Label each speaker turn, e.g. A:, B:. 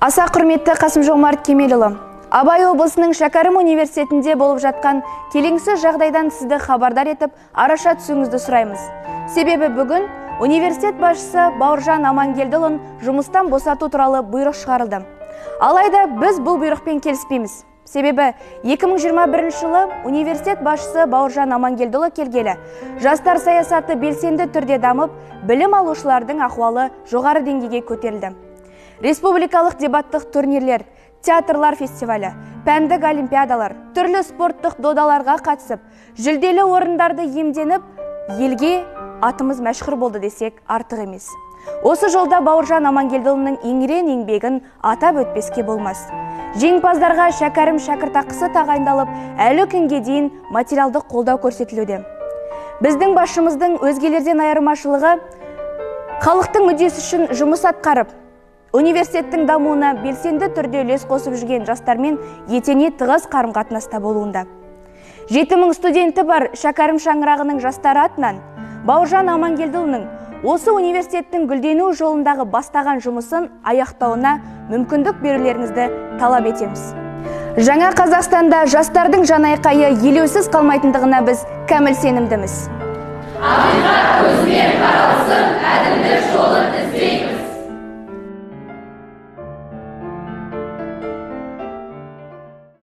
A: Аса құрметті Қасым-Жомарт Кемелұлы, Абай облысының Шәкәрім университетінде болып жатқан келеңсіз жағдайдан сізді хабардар етіп, араша түсуіңізді сұраймыз. Себебі бүгін университет басшысы Бауыржан Амангелдіұлын жұмыстан босату туралы бұйрық шығарылды. Алайда біз бұл бұйрықпен келіспейміз. Себебі 2021 жылы университет басшысы Бауыржан Амангелдіұлы келгелі, жастар саясаты белсенді түрде дамып, білім алушылардың ахуалы жоғары деңгейге көтерілді. Республикалық дебаттық турнирлер, театрлар фестивалі, пәндік олимпиадалар, түрлі спорттық додаларға қатысып, жүлделі орындарды иемденіп, елге атымыз мәшһүр болды десек артық емес. Осы жолда Бауыржан Амангелдіұлының еңірен еңбегін атап өтпеске болмас. Жеңімпаздарға шәкәрім шәкіртақысы тағайындалып, әлі күнге дейін материалдық қолдау көрсетілуде. Біздің басшымыздың өзгелерден айырмашылығы халықтың мүддесі үшін жұмыс атқарып, университеттің дамуына белсенді түрде үлес қосып жүрген жастармен етене тығыз қарым-қатынаста болуында. 7000 студенті бар шәкәрім шаңырағының жастары атынан Бауыржан Амангелдіұлының осы университеттің гүлдену жолындағы бастаған жұмысын аяқтауына мүмкіндік берулеріңізді талап етеміз. Жаңа Қазақстанда жастардың жанайқайы елеусіз қалмайтындығына біз кәміл сенімдіміз.